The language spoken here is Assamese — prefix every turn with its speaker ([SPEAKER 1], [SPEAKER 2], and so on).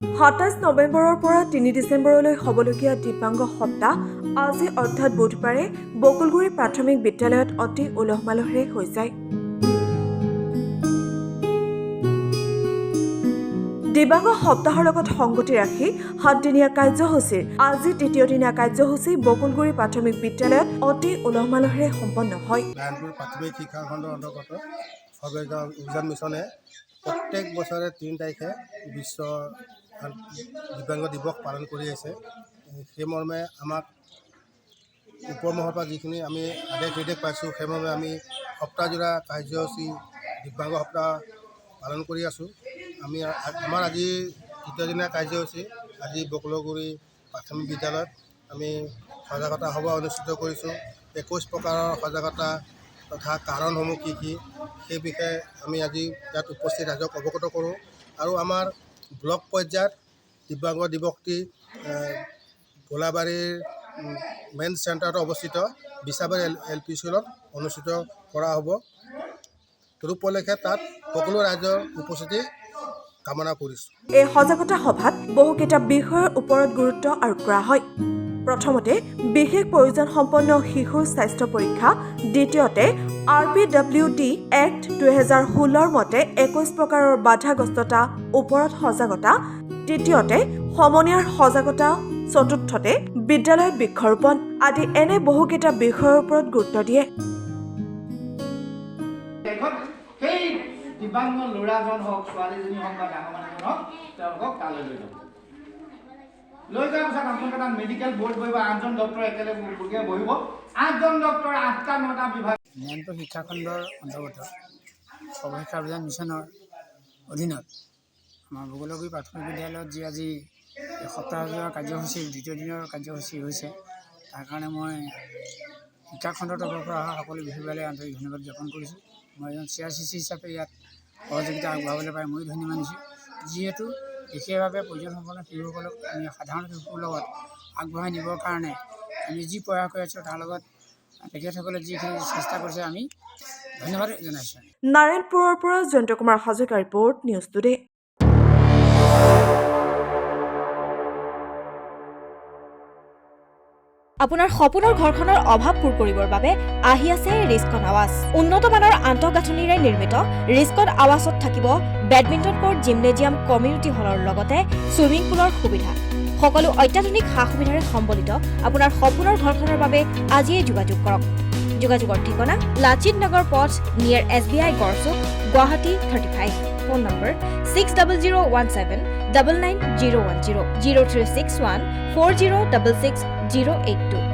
[SPEAKER 1] 27 নৱেম্বৰৰ পৰা 3 ডিচেম্বৰলৈ হ'বলগীয়া দিব্যাংগ সপ্তাহ আজি অৰ্থাৎ বুধবাৰে বকুলগুৰি প্ৰাথমিক বিদ্যালয়ত অতি উলহ মালহেৰে হৈ যায়। দিব্যাংগ সপ্তাহৰ লগত সংগতি ৰাখি 7দিনীয়া কাৰ্যসূচীৰ আজি তৃতীয় দিনীয়া কাৰ্যসূচী বকুলগুৰি প্ৰাথমিক বিদ্যালয়ত অতি উলহ মালহেৰে সম্পন্ন হয়।
[SPEAKER 2] প্ৰাথমিক শিক্ষা খণ্ডৰ অন্তৰ্গত সৰ্বগাঁও অভিযান মিছনে প্ৰত্যেক বছৰে 3 তাৰিখে বিশ্ব দিব্যাংগ দিৱস পালন কৰি আছে। সেই মৰ্মে আমাক ওপৰমহলৰ পৰা যিখিনি আমি আদেশ নিৰ্দেশ পাইছোঁ, সেইমৰ্মে আমি সপ্তাহজোৰা কাৰ্যসূচী দিব্যাংগ সপ্তাহ পালন কৰি আছোঁ। আমাৰ আজি তৃতীয়দিনীয়া কাৰ্যসূচী আজি বকুলগুৰি প্ৰাথমিক বিদ্যালয়ত আমি সজাগতা সভা অনুষ্ঠিত কৰিছোঁ। 21 প্ৰকাৰৰ সজাগতা তথা কাৰণসমূহ কি সেই বিষয়ে আমি আজি ইয়াত উপস্থিত ৰাইজক অৱগত কৰোঁ। আৰু আমাৰ ব্লক পৰ্যায়ত দিব্যাংগ দিৱসটি গোলাবাৰীৰ মেইন চেণ্টাৰত অৱস্থিত বিছাবাৰী LP স্কুলত অনুষ্ঠিত কৰা হ'ব। তদুপলক্ষে তাত সকলো ৰাইজৰ উপস্থিতি কামনা কৰিছোঁ।
[SPEAKER 1] এই সজাগতা সভাত বহুকেইটা বিষয়ৰ ওপৰত গুৰুত্ব আৰোপ কৰা হয়। প্ৰথমতে বিশেষ প্ৰয়োজন সম্পন্ন শিশুৰ স্বাস্থ্য পৰীক্ষা, দ্বিতীয়তে RPWD এক্ট 2016 মতে 21 প্ৰকাৰৰ বাধাগ্ৰস্ততা ওপৰত সজাগতা, তৃতীয়তে সমনীয়াৰ সজাগতা, চতুৰ্থতে বিদ্যালয়ত বৃক্ষৰোপণ আদি এনে বহুকেইটা বিষয়ৰ ওপৰত গুৰুত্ব দিয়ে।
[SPEAKER 3] সেই দিব্যাংগ ল'ৰাজন হওক, ছোৱালীজনী হওক বা ডাঙৰ মানুহজন হওক, তেওঁলোকক তালৈ লৈ যাব। লৈ যোৱাৰ পিছত আপোনালোকে তাত মেডিকেল বৰ্ড বহিব, 8জন ডক্টৰ একেলগে বহিব। 8জন ডক্টৰ 8টা-9টা বিভাগ।
[SPEAKER 4] মেইনটো শিক্ষা খণ্ডৰ অন্তৰ্গত সৰ্বশিক্ষা অভিযান মিছনৰ অধীনত আমাৰ বকুলগুৰি প্ৰাথমিক বিদ্যালয়ত যি আজি সপ্তাহজোৰা কাৰ্যসূচীৰ দ্বিতীয় দিনৰ কাৰ্যসূচী হৈছে, তাৰ কাৰণে মই শিক্ষা খণ্ডৰ তৰফৰ পৰা অহা সকলো বিষয়লৈ আন্তৰিক ধন্যবাদ জ্ঞাপন কৰিছোঁ। মই এজন CRCC হিচাপে ইয়াত সহযোগিতা আগবঢ়াবলৈ পাই মই ধন্য মানিছোঁ। যিহেতু বিশেষভাৱে প্ৰয়োজন সম্পন্ন শিশুসকলক আমি সাধাৰণ শিশুৰ লগত আগবঢ়াই নিবৰ কাৰণে আমি যি প্ৰয়াস কৰি আছোঁ, তাৰ লগত তেখেতসকলে যিখিনি চেষ্টা কৰিছে আমি ধন্যবাদ জনাইছোঁ।
[SPEAKER 1] নাৰায়ণপুৰৰ পৰা জয়ন্ত কুমাৰ হাজৰিকাৰ ৰিপৰ্ট, নিউজ টুডে।
[SPEAKER 5] আপোনাৰ সপোনৰ ঘৰখনৰ অভাৱ পূৰ কৰিবৰ বাবে আহি আছে ৰিস্কন আৱাজ। উন্নত মানৰ আন্তঃগাঁথনিৰে নিৰ্মিত ৰিস্কন আৱাজত থাকিব বেডমিণ্টন কোৰ্ট, জিমনেজিয়াম, কমিউনিটি হলৰ লগতে ছুইমিং পুলৰ সুবিধা। সকলো অত্যাধুনিক সা সুবিধাৰে সম্বলিত আপোনাৰ সপোনৰ ঘৰখনৰ বাবে আজিয়েই যোগাযোগ কৰক। যোগাযোগৰ ঠিকনা লাচিত নগৰ পথ নিয়াৰ SBI Garchuk, Guwahati 35। Phone number 6001799010 036140666082।